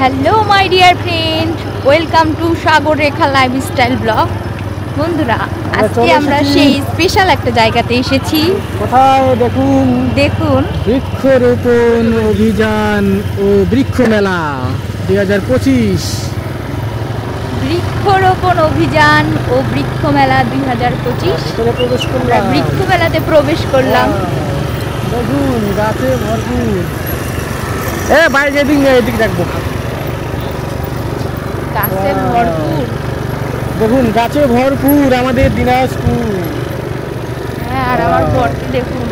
Hello my dear friend, welcome to Sagar Rekha lifestyle blog. বন্ধুরা, আজকে আমরা সেই স্পেশাল একটা জায়গাতে এসেছি। কোথায় দেখুন দেখুন, বৃক্ষরোপণ অভিযান ও বৃক্ষ মেলা 2025। বৃক্ষরোপণ অভিযান ও বৃক্ষ মেলা 2025। প্রবেশ করলাম, বৃক্ষ মেলাতে প্রবেশ করলাম। দেখুন গাছে ভরপুর। বাইরে এদিক রাখবো, গাছে ভরপুর। দেখুন গাছে ভরপুর আমাদের দিনাজপুর। হ্যাঁ, আর আমার বরকে দেখুন,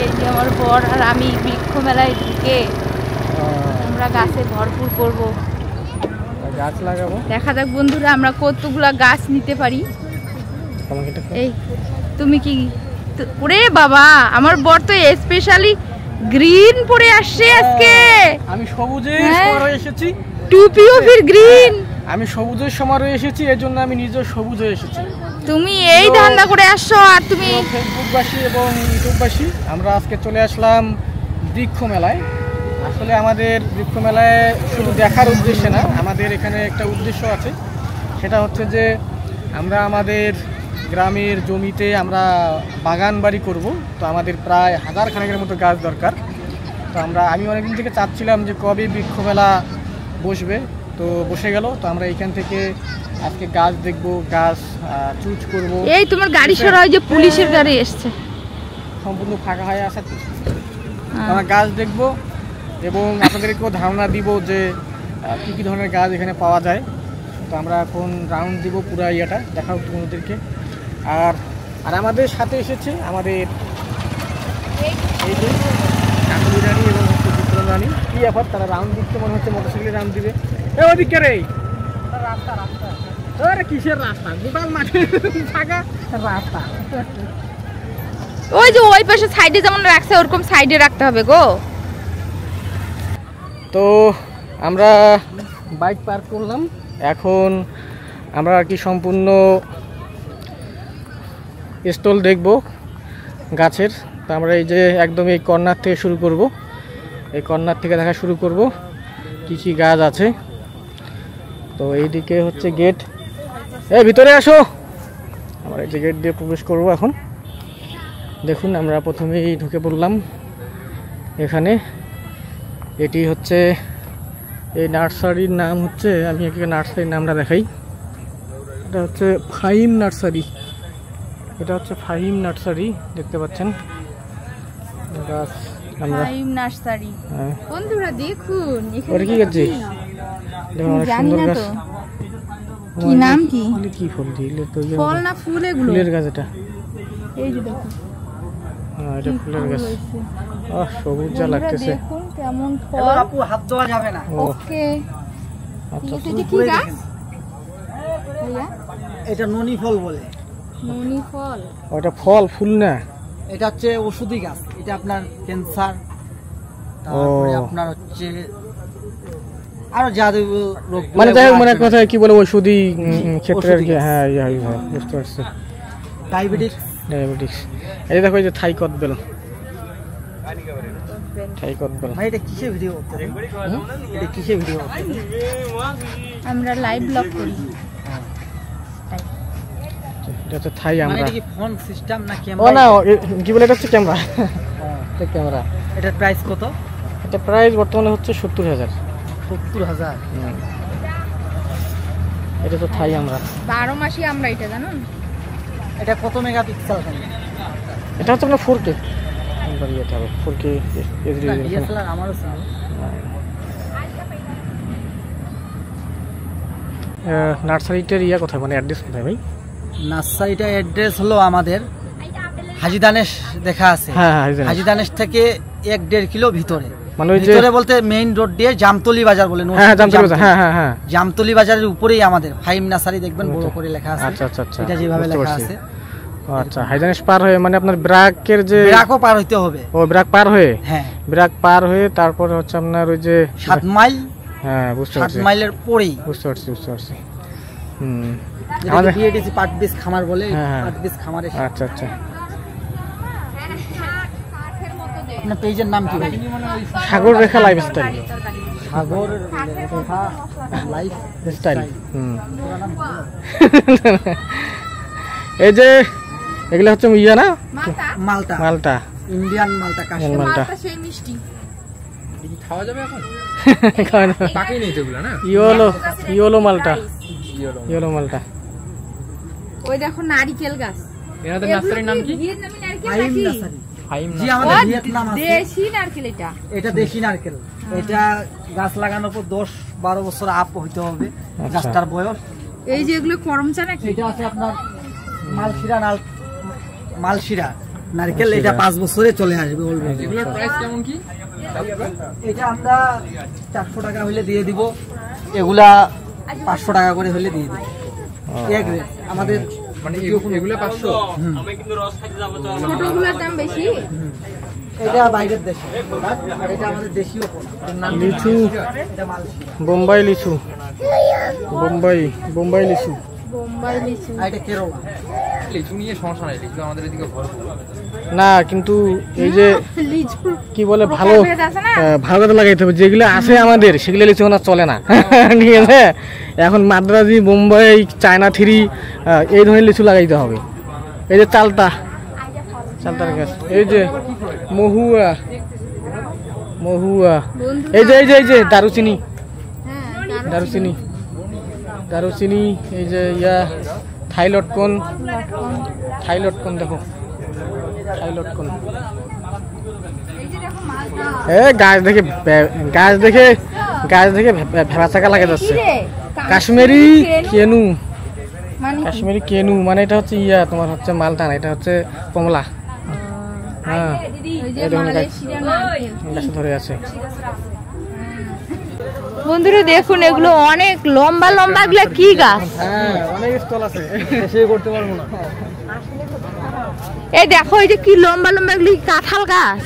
এই যে আমার বর আর আমি বৃক্ষ মেলায় ঢুকে আমরা গাছে ভরপুর করব, গাছ লাগাবো। দেখা যাক বন্ধুরা আমরা কতগুলা গাছ নিতে পারি। এই তুমি কি ওরে বাবা, আমার বর তো স্পেশালি গ্রিন পরে আসছে আজকে। আমি সবুজের সমারোহে এসেছি। টুপিও ফির গ্রিন। আমি সবুজের সমারোহে এসেছি, এর জন্য আমি নিজে সবুজ হয়ে এসেছি। তুমি এই ধান্দা করে আসছো, আর তুমি ফেসবুকবাসী এবং ইউটিউববাসী আমরা আজকে চলে আসলাম বৃক্ষ মেলায়। আসলে আমাদের বৃক্ষ মেলায় শুধু দেখার উদ্দেশ্যে না, আমাদের এখানে একটা উদ্দেশ্য আছে। সেটা হচ্ছে যে আমরা আমাদের গ্রামের জমিতে আমরা বাগান বাড়ি করব। তো আমাদের প্রায় 1000 খানেকের মতো গাছ দরকার। তো আমি অনেকদিন থেকে চাচ্ছিলাম যে কবে বৃক্ষ মেলা বসবে, তো বসে গেল। তো আমরা এখান থেকে আজকে গাছ দেখব, গাছ চুজ করব। এই তোমার গাড়ি সরা, ওই যে পুলিশের গাড়ি এসছে, সম্পূর্ণ ফাঁকা হয়ে আসা। আমরা গাছ দেখব এবং আপনাদেরকেও ধারণা দিব যে কী কী ধরনের গাছ এখানে পাওয়া যায়। তো আমরা এখন রাউন্ড দিব পুরো ইয়েটা, দেখাও তোমাদেরকে। আর আমাদের সাথে এসেছে আমাদের এই যে কাকুলি রানী এবং হচ্ছে বিক্রম রানী। কী ব্যাপার, তারা রাউন্ড দিচ্ছে, মনে হচ্ছে মোটরসাইকেলে রাউন্ড দিবে। ওদিকে রে রাস্তা কিসের রাস্তা, গোটাল মাঠে ফাঁকা রাস্তা। ওই যে ওই পাশে সাইডে যেমন রাখছে ওরকম সাইডে রাখতে হবে গো। তো আমরা বাইক পার্ক করলাম, এখন আমরা আর কি সম্পূর্ণ স্টল দেখব গাছের। তো আমরা এই যে একদম এই কর্নার থেকে শুরু করব, এই কর্নার থেকে দেখা শুরু করব কি কি গাছ আছে। তো এইদিকে হচ্ছে গেট, ভিতরে আসো। আমরা এই যে গেট দিয়ে প্রবেশ করব এখন। দেখুন আমরা প্রথমেই ঢুকে পড়লাম এখানে। এটি হচ্ছে এই নার্সারির নাম হচ্ছে, আমি একে নার্সারির নামটা দেখাই। এটা হচ্ছে ফাহিম নার্সারি। এটা হচ্ছে ফাহিম নার্সারি, দেখতে পাচ্ছেন গাছ। ফাহিম নার্সারি বন্ধুরা দেখুন, এখানে কি আছে দেখুন, অনেক সুন্দর গাছ। কি নাম কি কি ফুল দিলে তো, ফল না ফুল? এগুলো ফুলের গাছ। এটা এই যে দেখুন, এটা ফুলের গাছ। সবুজ যা লাগতেছে, দেখুন কেমন ফল। আপু হাত দেওয়া যাবে না। ওকে, আচ্ছা। এটা কি গাছ ভাইয়া? এটা ননি ফল বলে। ননি ফল? ওটা ফল, ফুল না। এটা হচ্ছে ওষুধি গাছ। এটা আপনার ক্যান্সার, তারপরে আপনার হচ্ছে আরো জাদু রোগ, মানে যাই হোক, মানে কথা কি বলে ওষুধি ক্ষেত্রে আর কি। হ্যাঁ বুঝতে পারছি। ডায়াবেটিস। এই দেখো, এই যে থাই কদবেল। ভাই এটা কিসের ভিডিও করতে? এটা কিসের ভিডিও করতে? আমরা লাইভ ব্লগ করি। এটা হচ্ছে থাই। আমরা এটা কি ফোন সিস্টেম না ও ক্যামেরা? না, কি বলে, এটা হচ্ছে ক্যামেরা। এটা ক্যামেরা। এটার প্রাইস কত? এটা প্রাইস বর্তমানে হচ্ছে 70,000। 70,000। এটা তো থাই আমরা 12 মাসই আমরা, এটা জানুন। এটা কত মেগাপিক্সেল? এটা হচ্ছে আপনার 4K। এটা হবে 4K এইচডি। ডিএসএলআর আমারও ছিল। নার্সারিটার কোথায়, মানে অ্যাড্রেস কোথায় ভাই? নার্সারিটার অ্যাড্রেস হলো আমাদের হাজি দানেশ দেখা আছে। হ্যাঁ, হাজি দানেশ থেকে 1-1.5 কিলো ভিতরে। মানে ওই যে ভিতরে বলতে মেইন রোড দিয়ে জামতলি বাজার বলে। হ্যাঁ, জামতলি বাজার। হ্যাঁ, জামতলি বাজারের উপরেই আমাদের ফাহিম নার্সারি, দেখবেন বড় করে লেখা আছে। আচ্ছা। এটা যেভাবে লেখা আছে। আচ্ছা, হাইজানেশ পার হয়ে, মানে আপনার ব্রাকের যে ব্রাকও পার হইতে হবে। ও ব্রাক পার হয়ে? হ্যাঁ, ব্রাক পার হয়ে তারপরে হচ্ছে আপনার ওই যে 7 মাইল। হ্যাঁ, বুঝতে পারছি। 7 মাইলের পরেই। বুঝতে পারছি। আমাদের বিএডিসি পাট বীজ খামার বলে। পাট বীজ খামারে। আচ্ছা। আপনার পেজের নাম কি ভাই? সাগর রেখা লাইফস্টাইল। সাগর লাইফ স্টাইল। এই যে এগুলো হচ্ছে ইয়া না, মালটা, মালটা, ইন্ডিয়ান মালটা, কাশ্মীর মালটা। সেই মিষ্টি খাওয়া যাবে এখন? খাওয়া পাকেই নেই তো এগুলো না? ইয়োলো মালটা, ইয়োলো মালটা। ওই দেখো নারকেল গাছ। এনাদের নার্সারির নাম কি? ভিয়েতনামি নারকেল ফাইম নাকি? নার্সারি। ফাইম জি, না? আমাদের ভিয়েতনাম আছে। দেশি নারকেল এটা। এটা দেশি নারকেল। এটা গাছ লাগানোর পর 10-12 বছর আপ হইতে হবে গাছটার বয়স। এই যে এগুলো করমচা নাকি? এটা আছে আপনার মালশিরা নারকেল। এটা 5 বছরে চলে আসবে অলরেডি। এগুলোর প্রাইস কেমন কি? এটা আমরা 400 টাকা হলে দিয়ে দিব, এগুলা 500 টাকা করে হলে দিয়ে দিব। এক রেট আমাদের মানে এগুলো 500? ছোটগুলোর দাম বেশি। এটা বাইরের দেশে আর এটা আমাদের দেশীয় লিচু, এটা মালশিরা। বোম্বাই লিচু, বোম্বাই লিচু। বোম্বাই লিচু। আর এটা কেরলা। লিচু নিয়ে সমস্যা নাই, লিচু আমাদের এদিকে ভরপুর। না কিন্তু এই যে লিচু কি বলে ভালো ভেদ আছে না? ভালো কথা লাগাইতে হবে, যেগুলো আছে আমাদের সেগুলো লিচু না চলে না। ঠিক আছে, এখন মাদ্রাজি, বোম্বাই, চায়না থ্রি এই ধরনের লিচু লাগাইতে হবে। এই যে চালতার গাছ, এই যে মহুয়া, এই যে দারুচিনি, দারুচিনি, এই যে ইয়া থাইলটকন দেখো, থাইলটকন। গাছ দেখে ভেড়া চাকা লাগে যাচ্ছে। কাশ্মীরি কেনু, কাশ্মীরি কেনু মানে এটা হচ্ছে ইয়া তোমার হচ্ছে মালটা না, এটা হচ্ছে কমলা। হ্যাঁ, গাছে ধরে আছে। বন্ধুরা দেখুন এগুলো অনেক লম্বা লম্বা, এগুলো কি গাছ? হ্যাঁ, অনেক স্টল আছে, সে করতে পারবো না। এই দেখো এই যে কি লম্বা লম্বা, এগুলো কি কাঁঠাল গাছ?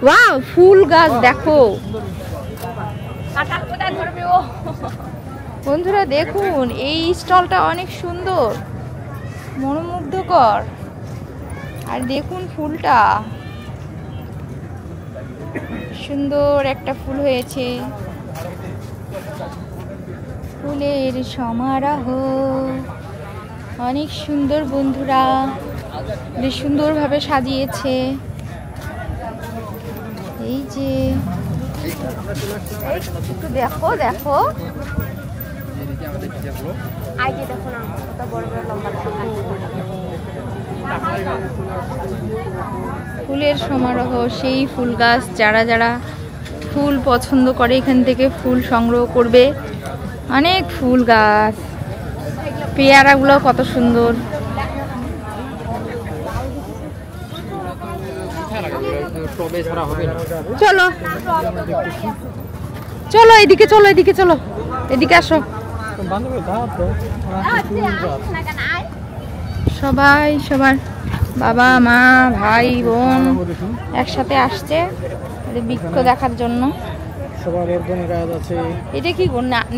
ওয়াও, ফুল গাছ দেখো। বন্ধুরা দেখুন এই স্টলটা অনেক সুন্দর, মনোমুগ্ধকর। আর দেখুন ফুলটা সুন্দর একটা ফুল হয়েছে, ফুলের সমারোহ অনেক সুন্দর। বন্ধুরা বেশ সুন্দরভাবে সাজিয়েছে। এই যে একটু দেখো দেখো, ফুলের সমারোহ, সেই ফুল গাছ। যারা যারা ফুল পছন্দ করে এখান থেকে ফুল সংগ্রহ করবে। অনেক ফুল গাছ, পেয়ারাগুলো কত সুন্দর। চলো চলো এদিকে, চলো এদিকে, চলো এদিকে আসো। সবাই সবার বাবা মা ভাই বোন একসাথে আসছে বৃক্ষ দেখার জন্য। সবার একজন গাছ আছে। এটা কি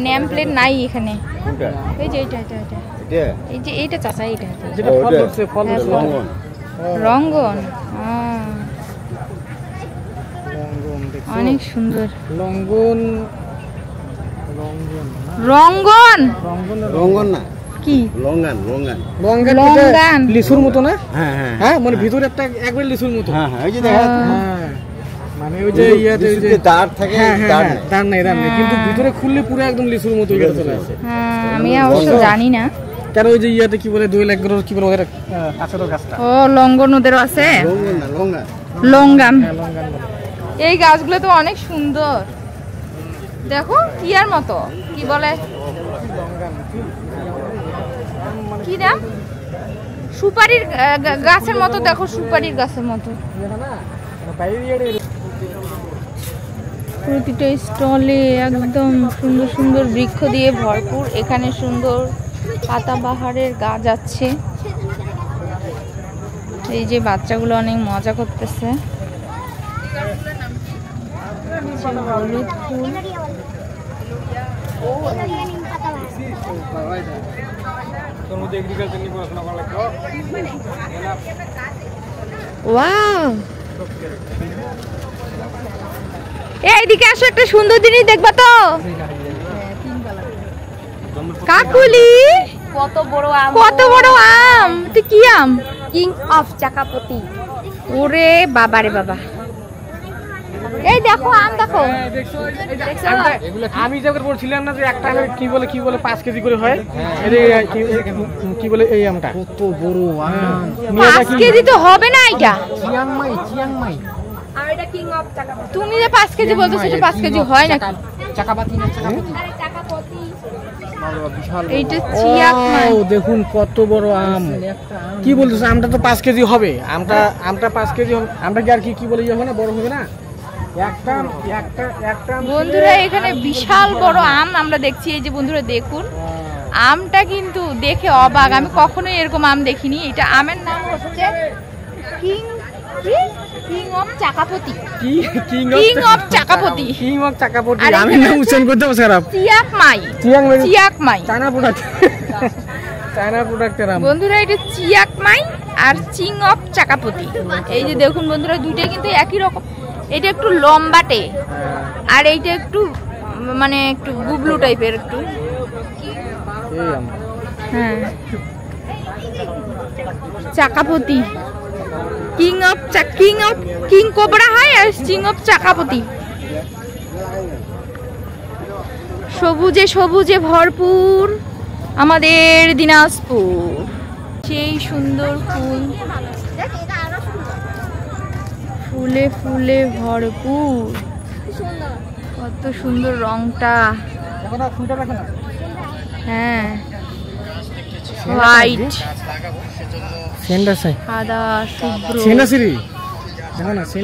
নেম প্লেট নাই এখানে? এই যে এটা এই যে এইটা চাচা, এইটা যেটা ফল ধরছে, ফল রঙ্গন। অনেক সুন্দর রঙ্গন, রঙ্গন না কি? লঙ্গান লিচুর মতো না? হ্যাঁ, মানে ভিতরে একটা একবারে লিচুর মতো। মানে ওই যে ইয়াতে ওই যে দাঁড় থাকে, দাঁড় নাই, কিন্তু ভিতরে খুললে পুরো একদম লিচুর মতো চলে আসে। হ্যাঁ, আমি অবশ্য জানি না কেন ওই যে ইয়াতে কি বলে, দোয়েল একগুলোর কি বলে ওদের আছে তো গাছটা। ও লঙ্গন ওদেরও আছে, লঙ্গান। এই গাছগুলো তো অনেক সুন্দর, দেখো ইয়ার মতো, কি বলে কি নাম, সুপারির গাছের মতো। দেখো সুপারির গাছের মতো। প্রতিটা স্টলে একদম সুন্দর সুন্দর বৃক্ষ দিয়ে ভরপুর। এখানে সুন্দর পাতাবাহারের গাছ আছে। এই যে বাচ্চাগুলো অনেক মজা করতেছে। হলুদ ফুল, ওয়াও এইদিকে আসো, একটা সুন্দর জিনিস দেখবা তো। কাকুলি কত বড় আম, কত বড় আম! তুই কি আম? King of চাকাপতি। ওরে বাবা রে বাবা, এই দেখো আম দেখো। আমি যখন বলছিলাম না যে একটা কি বলে 5 কেজি করে হয়, কি বলে এই আমটা কত বড় আম, 5 কেজি তো হবে না এটা। চিয়াংমাই আর এটা কিং অফ চাকাপতি। তুমি যে 5 কেজি বলছো, সেটা 5 কেজি হয় না। চাকাপাতি না চাকাপাতি, আরে চাকাপতি বিশাল এইটা চিয়াকমাই। ও দেখুন কত বড় আম। কি বলতেছ, আমটা তো 5 কেজি হবে। আমটা 5 কেজি হবে। আমটা কি আর কি বলে হবে না, বড় হবে না? একটা বন্ধুরা এখানে বিশাল বড় আম আমরা দেখছি। এই যে বন্ধুরা দেখুন, আমটা কিন্তু দেখে অবাক, আমি কখনোই এরকম আম দেখিনি। এটা আমের নাম হচ্ছে king of Chakapati. King of Chakapati. King of Chakapati. আর আমি এখানে নাম উচ্চারণ করতে পারছি খারাপ। চিয়াকমাই। China product. চায়না প্রোডাক্টের আম। বন্ধুরা এটা চিয়াকমাই আর কিং অফ চাকাপতি। এই যে দেখুন বন্ধুরা, দুইটাই কিন্তু একই রকম। এটা একটু লম্বাটে আর এইটা একটু মানে একটু গুবলু টাইপের একটু। এই আম। হ্যাঁ, চাকাপতি। কিং কোবরা হয় আর কিং অফ চাকাপতি। সবুজে সবুজে ভরপুর আমাদের দিনাজপুর। সেই সুন্দর ফুল, ফুলে ফুলে ভরপুর। কত সুন্দর রংটা। হ্যাঁ, হোয়াইট, সাদা, শুভ্র।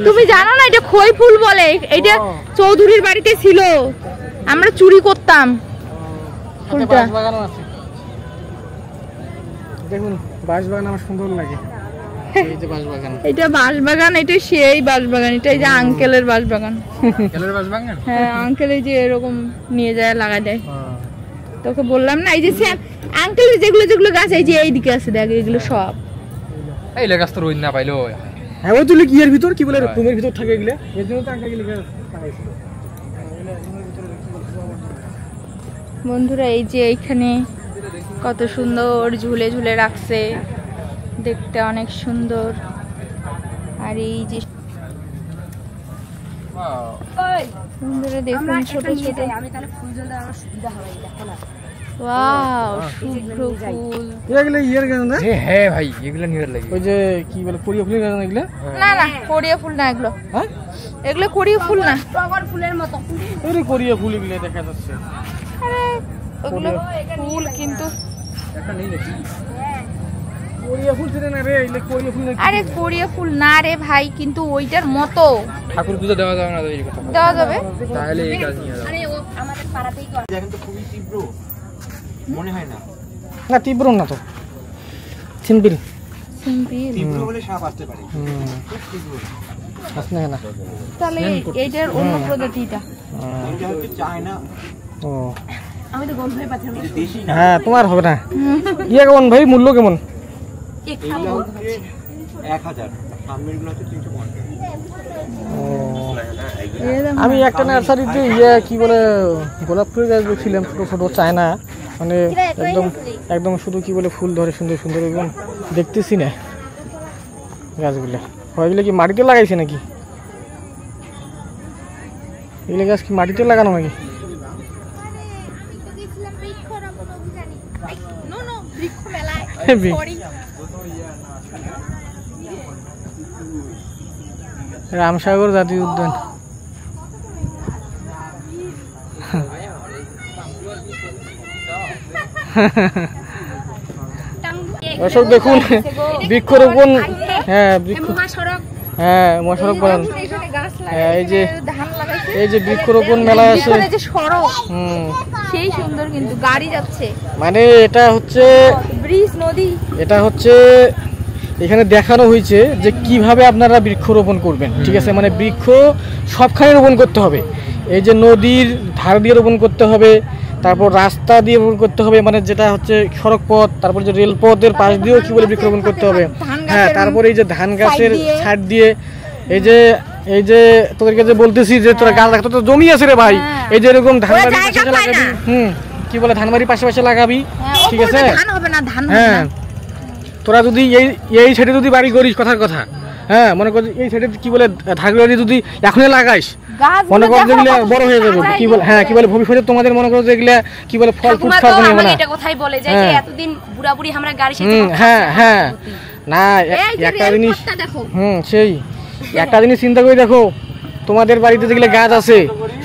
তুমি জানো না এটা খই ফুল বলে? এটা চৌধুরীর বাড়িতে ছিল, আমরা চুরি করতাম ফুলটা। দেখুন বাঁশবাগান আমার সুন্দর লাগে। এই যে বাঁশবাগান, এটা বাঁশবাগান, এটা সেই বাঁশবাগান। এটা এই যে আঙ্কেলের বাঁশবাগান। হ্যাঁ, আঙ্কেল এই যে এরকম নিয়ে যায়, লাগা দেয়। তোকে বললাম না, এই যে আঙ্কেলের যেগুলো যেগুলো গাছ এই যে এইদিকে আছে, দেখ এগুলো সব। এই গাছ তো রোদ না পাইলো। হ্যাঁ, ওই তুলি কি এর ভিতর কি বলে রুমের ভিতর থাকে এগুলো, এর জন্য তো আঙ্কেল লিখে লাগাইছিল। বন্ধুরা এই যে এইখানে কত সুন্দর ঝুলে ঝুলে রাখছে, দেখতে অনেক সুন্দর। আর এই যে বন্ধুরা দেখুন ছোট ছোট, আমি তাহলে ফুল জলটা আমার সুবিধা হবে, দেখো না। ওয়াও, শুভ্র ফুল। এগুলো ইয়ের গাছ না? হ্যাঁ ভাই, এগুলো নিয়ে লাগে। ওই যে কি বলে কোরিয়া ফুলের গাছ না এগুলো? না না, কোরিয়া ফুল না এগুলো। হ্যাঁ, এগুলো কোরিয়া ফুল না। টগর ফুলের মতো। ওই কোরিয়া ফুল এগুলো দেখা যাচ্ছে। আরে ওগুলো ফুল কিন্তু, কোরিয়া ফুল ছিল না রে, এগুলো কোরিয়া ফুল না। আরে কোরিয়া ফুল না রে ভাই, কিন্তু ওইটার মতো। ঠাকুর পুজো দেওয়া যাবে না এই কথা? দেওয়া যাবে। তাহলে এই গাছ নিয়ে যাও। আরে ও আমাদের পাড়াতেই করে। দেখেন তো খুবই তীব্র মনে হয় না? না, তীব্র না তো, সিম্পল। তীব্র হলে সাপ আসতে পারে। আসলে না, তাহলে এইটার অন্য প্রজাতিটা। এটা হচ্ছে চায়না। ও আমি তো গন্ধই পাচ্ছি না। দেশি না, হ্যাঁ, তোমার হবে না। ইয়ে কেমন ভাই, মূল্য কেমন? এইগুলো হচ্ছে 1000, সামনের গুলো হচ্ছে 350। আমি একটা নার্সারিতে ইয়ে কি বলে গোলাপ ফুলের গাছ দেখছিলাম, ছোট ছোট চায়না, মানে একদম একদম শুধু কি বলে ফুল ধরে সুন্দর সুন্দর, এবং দেখতেছি না গাছগুলো। ওইগুলো কি মাটিতে লাগাইছে নাকি? এগুলো গাছ কি মাটিতে লাগানো নাকি? রামসাগর জাতীয় উদ্যান। দর্শক দেখুন বৃক্ষরোপণ, হ্যাঁ মহাসড়ক বলেন, এই যে বৃক্ষরোপণ মেলা আছে, সেই সুন্দর কিন্তু গাড়ি যাচ্ছে, মানে এটা হচ্ছে ব্রিজ, নদী। এটা হচ্ছে এখানে দেখানো হয়েছে যে কিভাবে আপনারা বৃক্ষরোপণ করবেন। ঠিক আছে, মানে বৃক্ষ সবখানে রোপণ করতে হবে। এই যে নদীর ধার দিয়ে রোপণ করতে হবে, তারপর রাস্তা দিয়ে রোপণ করতে হবে, মানে যেটা হচ্ছে সড়ক পথ, তারপর যে রেলপথের পাশ দিয়েও কি বলে বৃক্ষরোপণ করতে হবে। হ্যাঁ, তারপরে এই যে ধান গাছের ছাড় দিয়ে, এই যে এই যে তোদেরকে যে বলতেছি যে তোরা গাছ লাগাতে, তো জমি আছে রে ভাই, এই যে এরকম ধানবাড়ির জায়গা পাশে পায় লাগাবি, না। কি বলে ধানবাড়ির পাশে লাগাবি, ঠিক আছে? ধান হবে না, ধান হবে হ্যাঁ, না। তোরা যদি এই সাইডে যদি বাড়ি করিস, কথার কথা, হ্যাঁ, মনে কর এই সাইডে কি বলে ধানগুলো যদি এখনই লাগাইস, মনে কর যেগুলো বড় হয়ে যাবে, কি বলে, হ্যাঁ, কি বলে ভবিষ্যতে তোমাদের মনে করো যেগুলা কি বলে ফল ফুট খাওয়া যাবে না। এটা কথাই বলে যায় যে এতদিন বুড়া বুড়ি আমরা গাড়ি সাথে হ্যাঁ হ্যাঁ, না একটা জিনিস, সেই একটা জিনিস চিন্তা করে দেখো, তোমাদের বাড়িতে যেগুলো গাছ আছে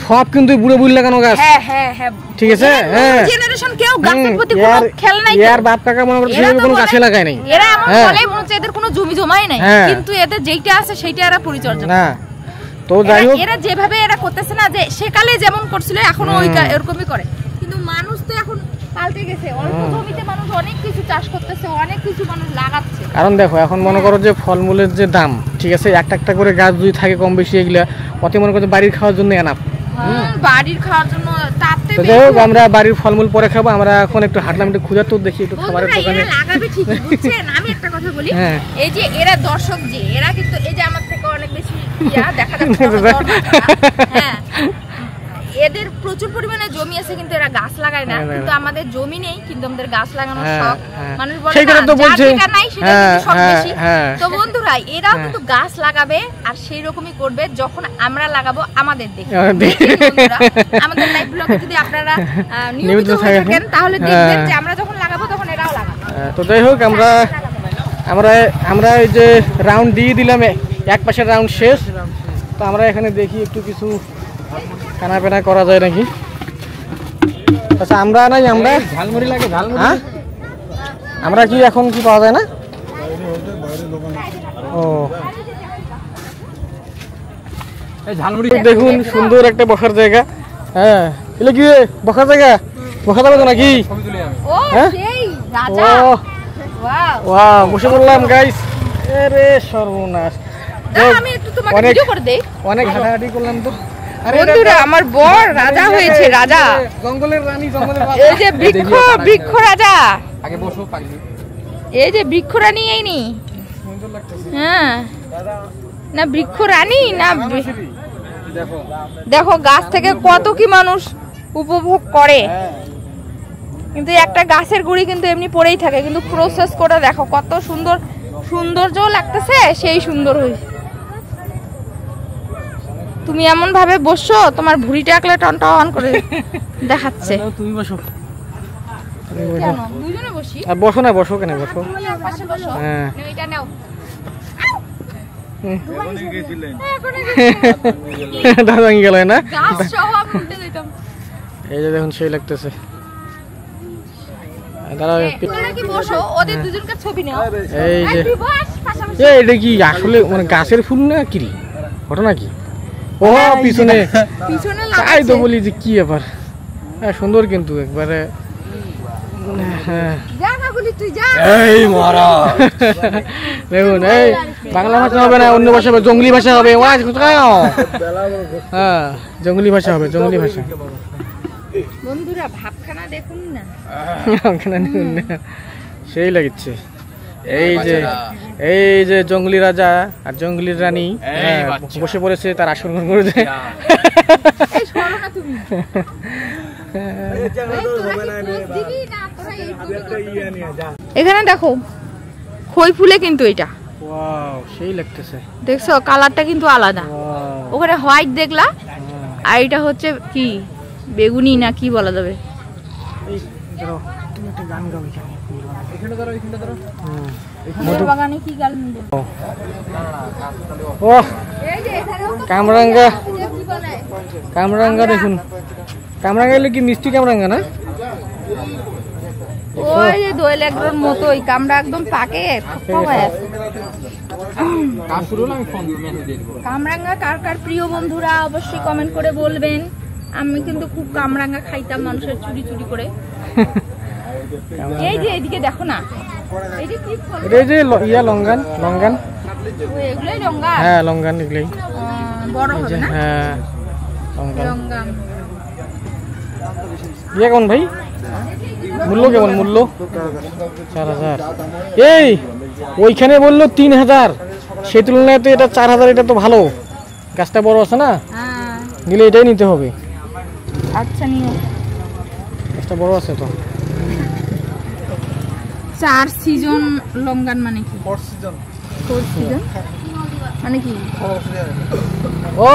সব কিন্তু বুড়ো বুড়ি লাগানো গাছ। হ্যাঁ হ্যাঁ হ্যাঁ, ঠিক আছে? হ্যাঁ, জেনারেশন কেউ গাছের প্রতি কোনো খেয়াল নাই। এর বাপ কাকা মনে করছে কোনো গাছে লাগায় নাই। এরা এমন বলে মনে হচ্ছে এদের কোনো জমি জমাই নাই, কিন্তু এদের যেটা আছে সেটা এরা পরিচর্যা না। তো যাই হোক, এরা যেভাবে এরা করতেছে না, যে সেকালে যেমন করছিল এখনো ওই এরকমই করে, কিন্তু মানুষ তো এখন পাল্টে গেছে। অল্প জমিতে মানুষ অনেক কিছু চাষ করতেছে, অনেক কিছু মানুষ লাগাচ্ছে। কারণ দেখো এখন মনে করো যে ফলমূলের যে দাম, ঠিক আছে, একটা একটা করে গাছ যদি থাকে কম বেশি, এগুলা অতি মনে করো বাড়ির খাওয়ার জন্য এনাফ। বাড়ির খাওয়ার জন্য তাতে তো যাই হোক, আমরা বাড়ির ফলমূল পরে খাবো। আমরা এখন একটু হাঁটলাম, একটু খুঁজা তো দেখি একটু খাবারের দোকানে লাগাবে ঠিকই, বুঝছেন? আমি একটা কথা বলি, এই যে এরা দর্শক, যে এরা কিন্তু এই যে আমার থেকে অনেক বেশি দেখা যাচ্ছে, হ্যাঁ, এদের প্রচুর পরিমাণে জমি আছে কিন্তু এরা গাছ লাগায় না। কিন্তু আমাদের জমি নেই কিন্তু আমাদের গাছ লাগানোর শখ। মানুষ বলে যেটা নাই সেটা কিন্তু শখ বেশি। তো বন্ধুরা, এরাও কিন্তু গাছ লাগাবে আর সেই রকমই করবে যখন আমরা লাগাবো আমাদের দেখে। আমাদের লাইভ ব্লগে যদি আপনারা নিয়মিত হয়ে থাকেন তাহলে দেখবেন যে আমরা যখন লাগাবো তখন এরাও লাগাবে। তো যাই হোক, আমরা এই যে রাউন্ড দিয়ে দিলাম, এক পাশের রাউন্ড শেষ। তো আমরা এখানে দেখি একটু কিছু খানা পেনা করা যায় নাকি। আচ্ছা, আমরা নাই, আমরা ঝালমুড়ি লাগে, ঝালমুড়ি। হ্যাঁ, আমরা কি এখন কি পাওয়া যায় না? ও, এই ঝালমুড়ি দেখুন সুন্দর একটা বসার জায়গা। হ্যাঁ, এগুলো কি বসার জায়গা? বসা যাবে তো নাকি? ও সেই রাজা, ওয়াও, বসে বললাম গাইস। আরে সর্বনাশ, আমি একটু তোমাকে ভিডিও করে দেই। অনেক হাঁটাহাঁটি করলাম তো। বন্ধুরা, আমার বর রাজা হয়েছে, রাজা, জঙ্গলের রানী, জঙ্গলের এই যে বৃক্ষ রাজা, আগে বসো পাগলি। এই যে বৃক্ষ রানী, এই নি, হ্যাঁ, না বৃক্ষ রানী না, দেখো গাছ থেকে কত কি মানুষ উপভোগ করে। কিন্তু একটা গাছের গুঁড়ি কিন্তু এমনি পড়েই থাকে, কিন্তু প্রসেস করে দেখো কত সুন্দর, সৌন্দর্য লাগতেছে, সেই সুন্দর হয়েছে। তুমি এমন ভাবে বসছো, তোমার ভুঁড়িটা একলা টন টন করে দেখাচ্ছে। তুমি বসো, দুজনে বসি। বসো না, বসো কেন, বসো। হ্যাঁ, এটা নাও। দাদা ভাঙি গেল না। গাছ সহ আমি উল্টে দিতাম। এই যে দেখুন, সেই লাগতেছে। তোমরা কি বসো, ওদের দুজনকার ছবি নাও। এই যে বস পাশাপাশি। এটা কি আসলে মানে গাছের ফুল না কি ঘটনা কি? ও পিছনে তাই তো বলি যে কি ব্যাপার। হ্যাঁ, সুন্দর কিন্তু একবারে। এই মারা, দেখুন, এই বাংলা ভাষা হবে না, অন্য ভাষা হবে, জঙ্গলি ভাষা হবে। হ্যাঁ, জঙ্গলি ভাষা হবে, জঙ্গলি ভাষা। বন্ধুরা, ভাবখানা দেখুন না, সেই লাগছে। এই যে জঙ্গলি রাজা আর জঙ্গলি রানী বসে পড়েছে তার আসন গ্রহণ করেছে। এখানে দেখো খই ফুলে কিন্তু এটা, সেই লাগতেছে, দেখছো কালারটা কিন্তু আলাদা। ওখানে হোয়াইট দেখলা, আর এটা হচ্ছে কি বেগুনি না কি বলা যাবে। কামরাঙ্গা দেখুন, কামরাঙ্গা এলে কি মিষ্টি কামরাঙ্গা না? ওই যে দোয়েল একদম মতোই কামড়া একদম পাকে হয়ে আছে। কামরাঙ্গা কার কার প্রিয় বন্ধুরা অবশ্যই কমেন্ট করে বলবেন। আমি কিন্তু খুব কামরাঙ্গা খাইতাম মানুষের চুরি চুরি করে। এই যে এদিকে দেখো না, এই যে কি ফল, এই যে ইয়া লঙ্গান, লঙ্গান, এগুলাই লঙ্গান। হ্যাঁ, লঙ্গান এগুলাই বড় হবে না? হ্যাঁ, লঙ্গান। লঙ্গান ইয়া কেমন ভাই? মূল্য কেমন? মূল্য 4000। এই ওইখানে বললো 3000, সেই তুলনায় তো এটা 4000। এটা তো ভালো গাছটা বড় আছে না, হ্যাঁ নিলে এটাই নিতে হবে। আচ্ছা নিও। গাছটা বড় আছে তো। 4 সিজন লঙ্গান মানে কি? 4 সিজন। 4 সিজন মানে কি? ও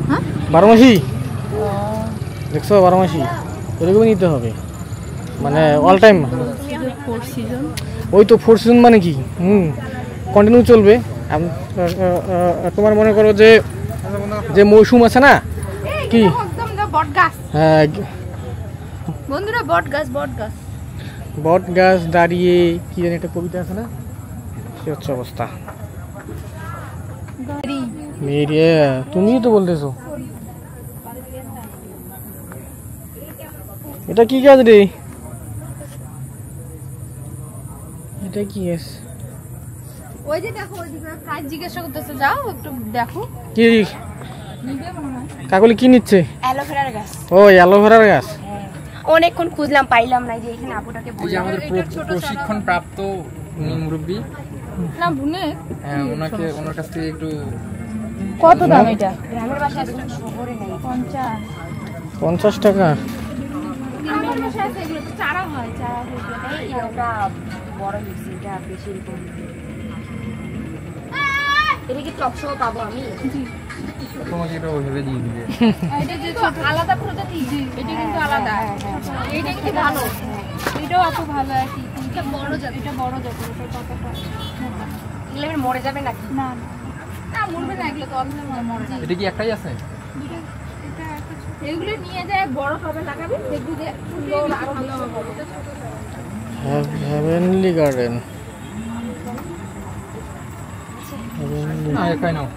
হ্যাঁ 12 মাসি, দেখছো 12 মাসি এরকমই নিতে হবে, মানে অল টাইম। 4 সিজন ওই তো 4 সিজন মানে কি, কন্টিনিউ চলবে। তোমার মনে করো যে যে মৌসুম আছে না কি, একদম বট গাছ হ্যাঁ বন্ধুরা, বট গাছ বট গাছ। বট গাছ দাঁড়িয়ে কি জানি একটা কবিতা আছে না, কি হচ্ছে অবস্থা। মেয়ে তুমিই তো বলতেছো। এটা কি গাছ রে, এটা কি গাছ? ওই যে দেখো ওইদিকে কাজ জিজ্ঞাসা করতেছে, যাও একটু দেখো। কি নিবে মনে হয়। কাকলি কি নিচ্ছে? অ্যালোভেরার গাছ। ও অ্যালোভেরার গাছ। অনেকক্ষণ খুঁজলাম, পাইলাম না, যে এখানে আপুটাকে এই যে আমাদের প্রশিক্ষণ প্রাপ্ত মুরব্বী, না ভুনে হ্যাঁ ওনার কাছ থেকে একটু কত দাম এটা? গ্রামের বাসায় আছে, শহরে নেই। 50 টাকা। গ্রামের বাসায় আছে, এগুলো তো চারা হয়, চারা হয়ে এই ওটা বড় হয়েছে, এটা বেশি এরকম। এটা কি টক শো পাবো আমি? তোমাকে এটা ওইভাবে দিয়ে দিবে। এটা যে ছোট আলাদা প্রজাতি, এটা কিন্তু আলাদা। এইটা কিন্তু ভালো, এটাও আপু ভালো একই। এটা বড় জাত, এটা বড় জাত, এটা কতটা এগুলো মরে যাবে নাকি? না না মরবে না, এগুলো তো অল্প মরে যাবে। এটা কি একটাই আছে? এগুলো নিয়ে যায় বড় হবে লাগাবে, দেখবি যে সুন্দর আরো ভালো হবে। Heavenly garden. না একাই নাও,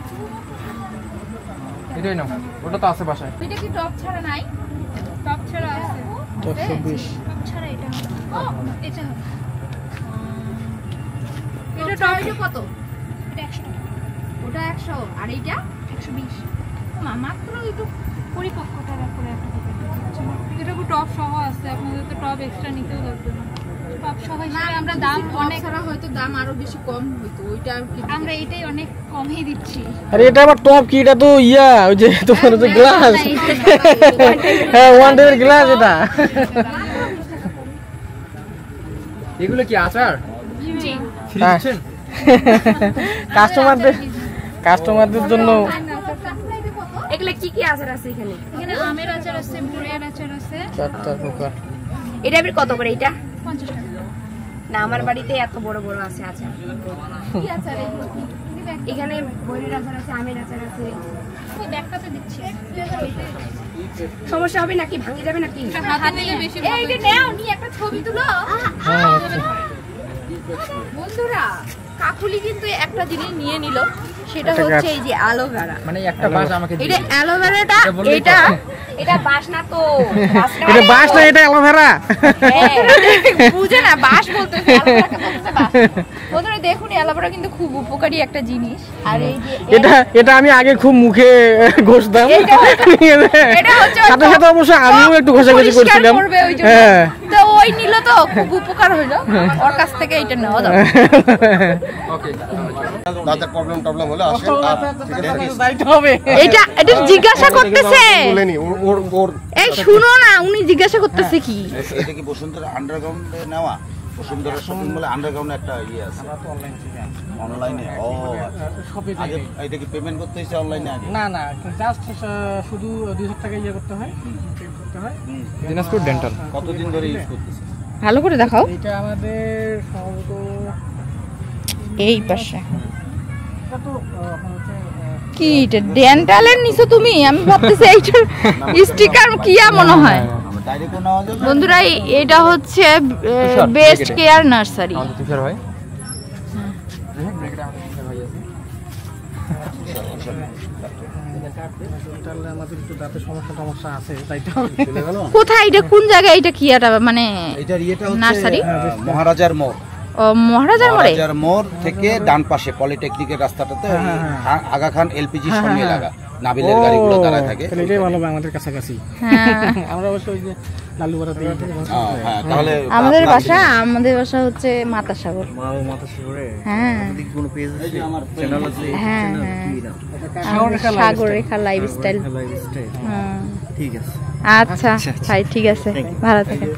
এটাই নাও, ওটা তো আছে বাসায়। এটা কি টপ ছাড়া নাই? টপ ছাড়া আছে। 120। টপ ছাড়া এটা ও এটা এটা টপ কত? এটা 100 টাকা। ওটা 100 আর এইটা 120। মাত্র একটু পরিপক্কতার উপরে একটা এটা কি টপ সহ আছে, আপনাদের তো টপ এক্সট্রা নিতেও লাগবে না। টপ সহ হিসেবে আমরা দাম অনেক ছাড়া হয়তো দাম আরো বেশি কম হইতো, ওইটা আমরা এটাই অনেক কমই দিচ্ছি। আরে এটা আবার টপ কি, এটা তো ইয়া ওই যে তোমার যে গ্লাস, হ্যাঁ ওয়ান টাইপের গ্লাস এটা। এগুলো কি আচার? জি ফ্রি দিচ্ছেন? কাস্টমারদের জন্য। এগুলো কি কি আচার আছে এখানে? এখানে আমের আচার আছে, বড়িয়ার আচার আছে। 4টা পোকা। এটা এবার কত করে এটা? 50 টাকা। না আমার বাড়িতে এত বড় বড় আছে আচার। কি আচার এগুলো? এখানে বড়ির আচার আছে, আমের আচার আছে। ওই ব্যাগটাতে দিচ্ছি। সমস্যা হবে নাকি, ভাঙে যাবে নাকি? হাতে নিলে বেশি এই যে নাও, নি একটা ছবি তুলো। হ্যাঁ বন্ধুরা কাকুলি কিন্তু একটা জিনিস নিয়ে নিল, সেটা হচ্ছে এই যে অ্যালোভেরা। মানে একটা বাস আমাকে এটা দিবে। অ্যালোভেরাটা, এটা বললেই এটা এটা বাস না তো, এটা বাস না, এটা অ্যালোভেরা। বুঝে না বাস বলতেছে, অ্যালোভেরাকে বলতেছে বাস। বন্ধুরা দেখুন অ্যালোভেরা কিন্তু খুব উপকারী একটা জিনিস। আর এই যে এটা আমি আগে খুব মুখে ঘষতাম, এটা হচ্ছে সাথে সাথে অবশ্য আমিও একটু ঘষাঘষি করছিলাম। হ্যাঁ তো ওই নিল তো খুব উপকার হইলো, ওর কাছ থেকে এটা নেওয়া দাও। ওকে দাঁতের প্রবলেম হলে আসেন, আর দায়িত্ব হবে। এটা জিজ্ঞাসা করতেছে, বলেনি ওর এই শুনো না, উনি জিজ্ঞাসা করতেছে কি। এটা কি বসুন্ধরা আন্ডারগ্রাউন্ডে নেওয়া? বসুন্ধরা শপিং মলে আন্ডারগ্রাউন্ডে একটা ইয়ে আছে অনলাইনে। ও আগে এটা কি পেমেন্ট করতে হয়েছে অনলাইনে আগে? না না, জাস্ট শুধু 2000 টাকা ইয়ে করতে হয়, করতে হয়। দিনাজপুর ডেন্টাল। কতদিন ধরে ইউজ করতেছে? ভালো করে দেখাও এটা আমাদের সম্ভবত এই পাশে। এটা তো আপনার হচ্ছে কি এটা ডেন্টালের নিছো তুমি? আমি ভাবতেছি এইটার স্টিকার কিয়া মনে হয়। আমরা ডাইরেক্ট নেওয়া যাবে? বন্ধুরা এটা হচ্ছে বেস্ট কেয়ার নার্সারি। আমাদের তুষার ভাই। ব্রেকটা আমাদের তুষার ভাই আছে। তাহলে আমাদের একটু দাঁতের সমস্যা আছে, তাই তো। চলে গেল? কোথায় এটা, কোন জায়গায় এটা কিয়াটা, মানে এটার ইয়েটা হচ্ছে নার্সারি? মহারাজার মোড়। ও মহারাজার মোড়ে। মহারাজার মোড় থেকে ডান পাশে পলিটেকনিকের রাস্তাটাতে আগা খান এলপিজি সামনে লাগা নাবিলের গাড়িগুলো দাঁড়ায় থাকে। তাহলে এটাই ভালো হবে আমাদের কাছাকাছি। হ্যাঁ আমরা অবশ্য ওই যে লালুপাড়া দিই। হ্যাঁ, তাহলে আমাদের বাসা হচ্ছে মাতাসাগর। হ্যাঁ হ্যাঁ হ্যাঁ সাগররেখা লাইফস্টাইল। ঠিক আছে। আচ্ছা ভাই ঠিক আছে, ভালো থাকেন।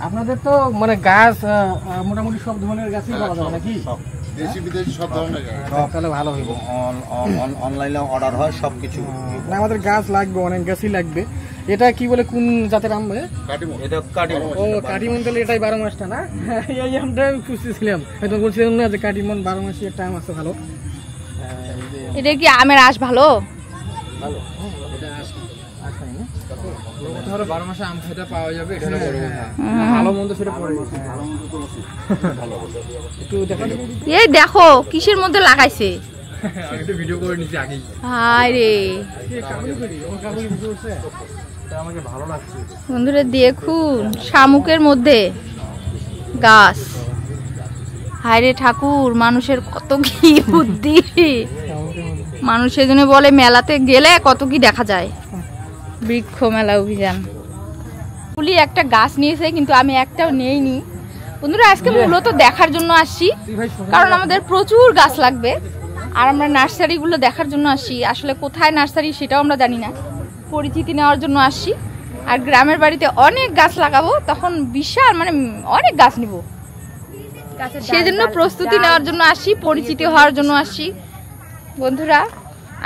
আপনাদের তো মানে গাছ মোটামুটি সব ধরনের গাছই পাওয়া যাবে নাকি? দেশি বিদেশি সব ধরনের গাছ। তাহলে ভালো হইব। অনলাইনে অর্ডার হয় সবকিছু। না আমাদের গাছ লাগবে, অনেক গাছই লাগবে। এটা কি বলে, কোন জাতের আম? এটা কাটিমন। ও কাটিমন, তাহলে এটাই 12 মাসটা না? এই আমটা আমি খুঁজতেছিলাম, হয়তো বলছিলাম না যে কাটিমন 12 মাসি একটা আম আছে ভালো। এটা কি আমের আঁশ ভালো? ভালো, এটা আঁশ নাই না? 12 মাসে আম খেতে পাওয়া যাবে, এটা বড় কথা। ভালো মন্দ সেটা পরে একটু দেখা। এই দেখো কিসের মধ্যে লাগাইছে। আমি একটু ভিডিও করে নিচ্ছি আগেই। হায় রে আমাকে ভালো লাগছে বন্ধুরা, দেখুন শামুকের মধ্যে গাছ। হায় রে ঠাকুর, মানুষের কত কি বুদ্ধি। মানুষ সেজন্য বলে মেলাতে গেলে কত কি দেখা যায়। বৃক্ষ মেলা অভিযান। ফুলি একটা গাছ নিয়েছে কিন্তু আমি একটাও নেইনি। বন্ধুরা আজকে মূলত দেখার জন্য আসছি, কারণ আমাদের প্রচুর গাছ লাগবে আর আমরা নার্সারিগুলো দেখার জন্য আসছি। আসলে কোথায় নার্সারি সেটাও আমরা জানি না, পরিচিতি নেওয়ার জন্য আসছি। আর গ্রামের বাড়িতে অনেক গাছ লাগাবো, তখন বিশাল মানে অনেক গাছ নিব, সেজন্য প্রস্তুতি নেওয়ার জন্য আসছি, পরিচিতি হওয়ার জন্য আসছি বন্ধুরা।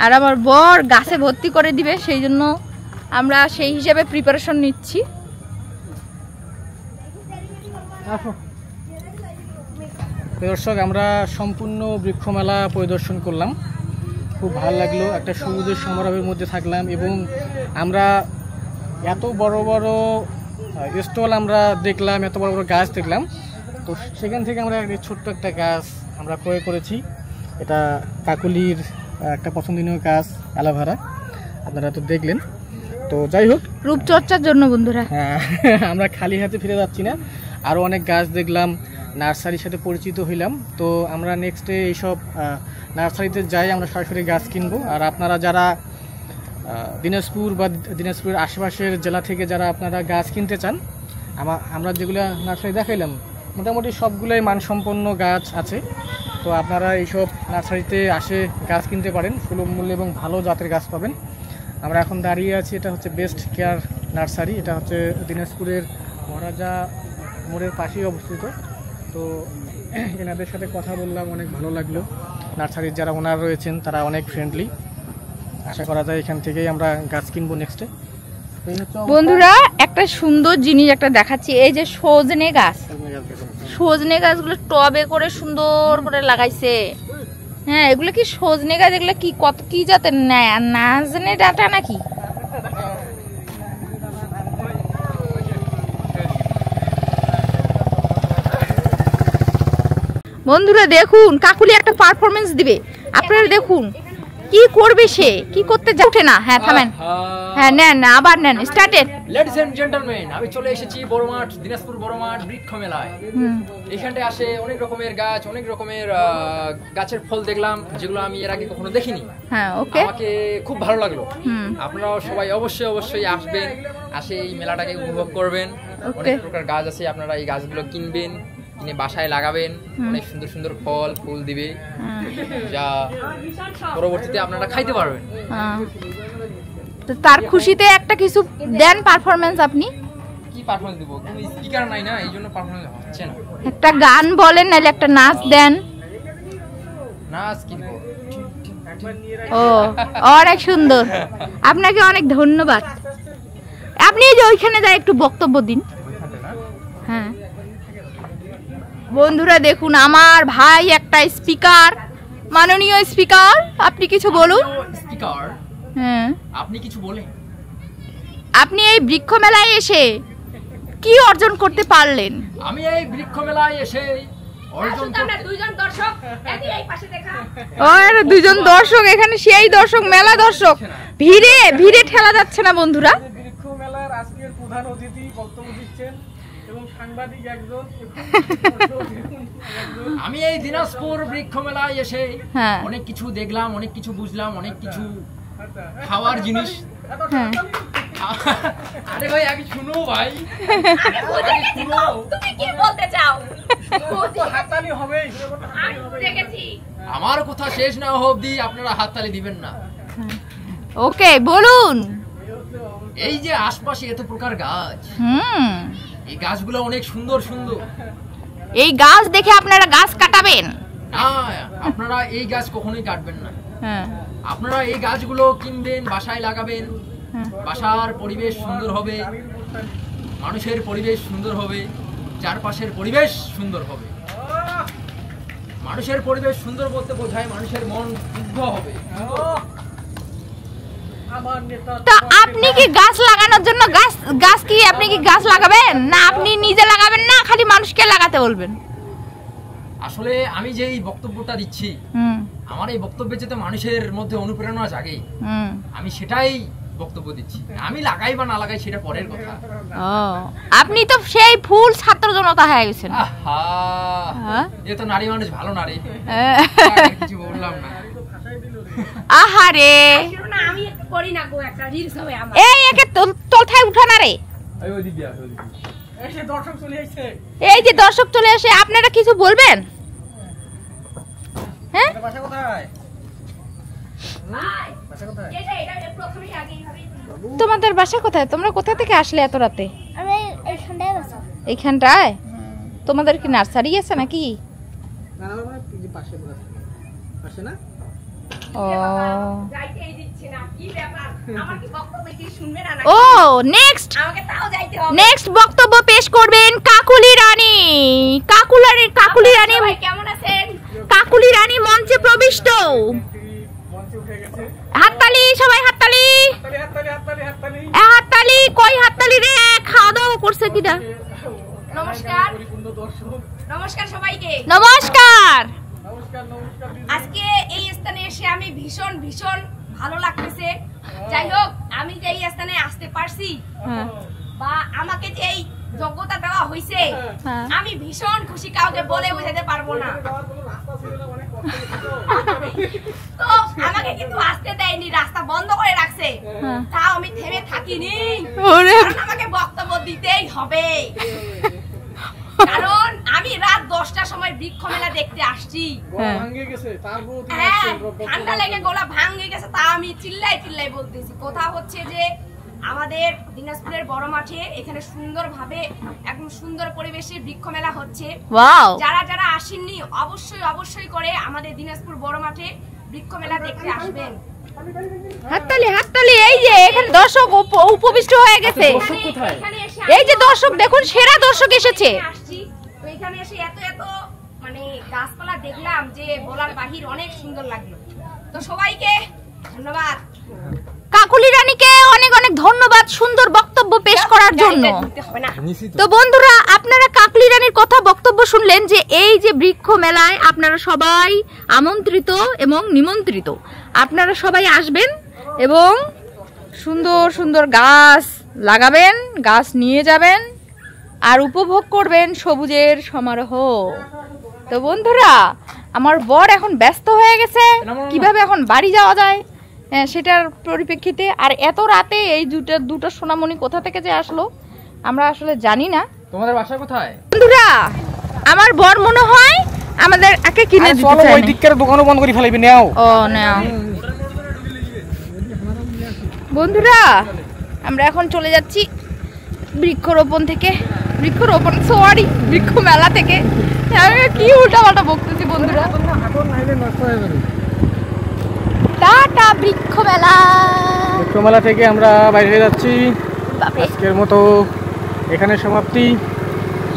আর আমার বর গাছে ভর্তি করে দিবে, সেই জন্য আমরা সেই হিসাবে প্রিপারেশন নিচ্ছি। দর্শক, আমরা সম্পূর্ণ বৃক্ষ মেলা পরিদর্শন করলাম, খুব ভালো লাগলো। একটা সবুজের সমারোহের মধ্যে থাকলাম এবং আমরা এত বড় বড় স্টল আমরা দেখলাম, এত বড় বড় গাছ দেখলাম। তো সেখান থেকে আমরা ছোট্ট একটা গাছ আমরা ক্রয় করেছি। এটা কাকুলির একটা পছন্দনীয় গাছ, অ্যালোভেরা, আপনারা তো দেখলেন। তো যাই হোক, রূপচর্চার জন্য বন্ধুরা হ্যাঁ আমরা খালি হাতে ফিরে যাচ্ছি না, আরও অনেক গাছ দেখলাম, নার্সারির সাথে পরিচিত হইলাম। তো আমরা নেক্সটে এইসব নার্সারিতে যাই, আমরা সরাসরি গাছ কিনবো। আর আপনারা যারা দিনাজপুর বা দিনাজপুরের আশেপাশের জেলা থেকে যারা আপনারা গাছ কিনতে চান, আমরা যেগুলো নার্সারি দেখাইলাম মোটামুটি সবগুলোই মানসম্পন্ন গাছ আছে। তো আপনারা এইসব নার্সারিতে আসে গাছ কিনতে পারেন, সুলভ মূল্যে এবং ভালো জাতের গাছ পাবেন। আমরা এখন দাঁড়িয়ে আছি, এটা হচ্ছে বেস্ট কেয়ার নার্সারি, এটা হচ্ছে দিনাজপুরের মহারাজা মোড়ের পাশেই অবস্থিত। তো এনাদের সাথে কথা বললাম, অনেক ভালো লাগলো। নার্সারির যারা ওনার রয়েছেন তারা অনেক ফ্রেন্ডলি, আশা করা যায় এখান থেকেই আমরা গাছ কিনবো নেক্সটে। বন্ধুরা একটা সুন্দর জিনিস একটা দেখাচ্ছি, এই যে সজনে গাছ, সজনে গাছগুলো টবে করে সুন্দর করে লাগাইছে। হ্যাঁ এগুলো কি সজনে গাছ? এগুলো কি কত কি জাতের? নাজনে ডাটা নাকি? বন্ধুরা দেখুন, কাকুলি একটা পারফরমেন্স দিবে, আপনারা দেখুন কি করবে সে, কি করতে যাচ্ছে না। হ্যাঁ থামেন, হ্যাঁ নেন আবার নেন, স্টার্টেড। লেডিস এন্ড জেন্টলম্যান, আমি চলে এসেছি বড়মাঠ, দিনাজপুর বড়মাঠ বৃক্ষ মেলায়। এখানটায় আসে অনেক রকমের গাছ, অনেক রকমের গাছের ফল দেখলাম যেগুলো আমি এর আগে কখনো দেখিনি। হ্যাঁ ওকে, আমাকে খুব ভালো লাগলো। আপনারাও সবাই অবশ্যই আসবেন, আসে এই মেলাটাকে উপভোগ করবেন। অনেক প্রকার গাছ আছে, আপনারা এই গাছগুলো কিনবেন, কিনে বাসায় লাগাবেন, অনেক সুন্দর সুন্দর ফল ফুল দিবে, যা পরবর্তীতে আপনারা খাইতে পারবেন। তো তার খুশিতে একটা কিছু দেন পারফরম্যান্স। আপনি কি পারফরম্যান্স দেব? কোনো স্পিকার নাই না, এই জন্য পারফরম্যান্স হচ্ছে না। একটা গান বলেন, নাহলে একটা নাচ দেন। নাচ কি দেব? ও অনেক সুন্দর, আপনাকে অনেক ধন্যবাদ। আপনি যে ওইখানে যাই একটু বক্তব্য দিন। হ্যাঁ বন্ধুরা দেখুন, আমার ভাই একটা স্পিকার, মাননীয় স্পিকার, আপনি কিছু বলুন। স্পিকার, হ্যাঁ আপনি কিছু বলেন। আপনি এই বৃক্ষ মেলায় এসে কি অর্জন করতে পারলেন? আমি এই বৃক্ষ মেলায় এসে অর্জন দুজন দর্শক এখানে, সেই দর্শক মেলা দর্শক, ভিড়ে ভিড়ে ঠেলা যাচ্ছে না বন্ধুরা। বৃক্ষ মেলার আজকের প্রধান অতিথি বক্তব্য দিচ্ছেন এবং আমি এই দিনাজপুর বৃক্ষ মেলায় এসে অনেক কিছু দেখলাম, অনেক কিছু বুঝলাম, অনেক কিছু খাওয়ার জিনিস। আরে ভাই আগে শুনো ভাই, তুমি কি বলতে চাও? হাততালি হবে। আমার কথা শেষ না হওয়া অবধি আপনারা হাততালি দিবেন না। ওকে বলুন। এই যে আশপাশে এত প্রকার গাছ, এই গাছগুলো অনেক সুন্দর সুন্দর। এই গাছ দেখে আপনারা গাছ কাটাবেন না, আপনারা এই গাছ কখনোই কাটবেন না। আপনারা এই গাছগুলো কিনবেন, বাসায় লাগাবেন। বাসার পরিবেশ সুন্দর হবে, মানুষের পরিবেশ সুন্দর হবে, চারপাশের পরিবেশ সুন্দর হবে। মানুষের পরিবেশ সুন্দর বলতে বোঝায় মানুষের মন মুগ্ধ হবে। তো আপনি কি গাছ লাগানোর জন্য গাছ কি আপনি কি গাছ লাগাবেন, না আপনি নিজে লাগাবেন, না খালি মানুষকে লাগাতে বলবেন? আসলে আমি যে এই বক্তব্যটা দিচ্ছি, আমার এই বক্তব্যে যাতে মানুষের মধ্যে অনুপ্রেরণা জাগে, আমি সেটাই বক্তব্য দিচ্ছি। আমি লাগাই বা না লাগাই সেটা পরের কথা। আপনি তো সেই ফুল ছাত্র জনতা হয়ে গেছেন। এ তো নারী মানুষ ভালো নারী, কিছু বললাম না। আহারে আমি করি না গো, একটা রিলস হবে আমার। এই একে তলথায় উঠা না রে। এই যে দর্শক চলে আসে, আপনারা কিছু বলবেন? হ্যাঁ, তোমাদের বাসা কোথায়? তোমরা কোথা থেকে আসলে এত রাতে? এইখানটায় তোমাদের কি নার্সারি আছে নাকি? ও নেক্সট বক্তব্য পেশ করবেন কাকুলি রানী। কাকুলি রানী কেমন আছেন? কাকুলি রানী মঞ্চে প্রবিষ্ট। হাততালি সবাই, হাততালি হাততালি। কই হাততালি রে? খাওয়া দাওয়া করছে কিনা? নমস্কার নমস্কার সবাইকে। নমস্কার। আজকে এই স্থানে এসে আমি ভীষণ ভীষণ ভালো লাগতেছে। যাই হোক, আমি যে এই স্থানে আসতে পারছি বা আমাকে যে এই যোগ্যতা দেওয়া হয়েছে, আমি ভীষণ খুশি, কাউকে বলে বোঝাতে পারবো না। তো আমাকে কিন্তু আসতে দেয়নি, রাস্তা বন্ধ করে রাখছে, তাও আমি থেমে থাকিনি, কারণ আমাকে বক্তব্য দিতেই হবে। কারণ আমি রাত 10টার সময় বৃক্ষ মেলা দেখতে আসছি। ঠান্ডা লেগে গলা ভাঙে গেছে, তা আমি চিল্লাই চিল্লাই বলতেছি। কথা হচ্ছে যে আমাদের দিনাজপুরের বড় মাঠে এখানে সুন্দরভাবে একদম সুন্দর পরিবেশে বৃক্ষ মেলা হচ্ছে। যারা যারা আসেননি অবশ্যই অবশ্যই করে আমাদের দিনাজপুর বড় মাঠে বৃক্ষ মেলা দেখতে আসবেন। হাততালি হাততালি। এই যে এখানে দর্শক উপবিষ্ট হয়ে গেছে। এই যে দর্শক দেখুন, সেরা দর্শক এসেছে। তো এখানে এসে এত এত মানে গাছপালা দেখলাম যে বলার বাহির, অনেক সুন্দর লাগলো। তো সবাইকে ধন্যবাদ। কাকুলি রানীকে অনেক অনেক ধন্যবাদ সুন্দর বক্তব্য পেশ করার জন্য। তো বন্ধুরা, আপনারা কাকুলি রানীর কথা বক্তব্য শুনলেন যে এই যে বৃক্ষ মেলায় আপনারা সবাই আমন্ত্রিত এবং নিমন্ত্রিত। আপনারা সবাই আসবেন এবং সুন্দর সুন্দর গাছ লাগাবেন, গাছ নিয়ে যাবেন আর উপভোগ করবেন সবুজের সমারোহ। তো বন্ধুরা, আমার বর এখন ব্যস্ত হয়ে গেছে কিভাবে এখন বাড়ি যাওয়া যায় সেটার পরিপ্রেক্ষিতে। আর এত রাতে এই দুটো সোনামণি কোথা থেকে যে আসলো আমরা আসলে জানি না। তোমাদের বাসা কোথায়? বন্ধুরা, আমার বর মনে হয় আমাদের একে কিনে দিতে চায়। ওই দিককার দোকানও বন্ধ করে ফেলাইবি, নাও। ও নাও। বন্ধুরা, আমরা এখন চলে যাচ্ছি বৃক্ষ মেলা থেকে। কি উল্টাপাল্টা বকতেছি বন্ধুরা। টাটা বৃক্ষ মেলা থেকে আমরা বাইরে হয়ে যাচ্ছি। আজকের মতো এখানে সমাপ্তি।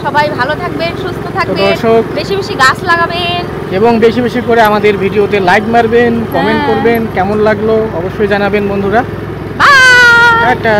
সবাই ভালো থাকবেন, সুস্থ থাকবেন, বেশি বেশি গাছ লাগাবেন এবং বেশি বেশি করে আমাদের ভিডিওতে লাইক মারবেন, কমেন্ট করবেন, কেমন লাগলো অবশ্যই জানাবেন বন্ধুরা। বাই। টাটা।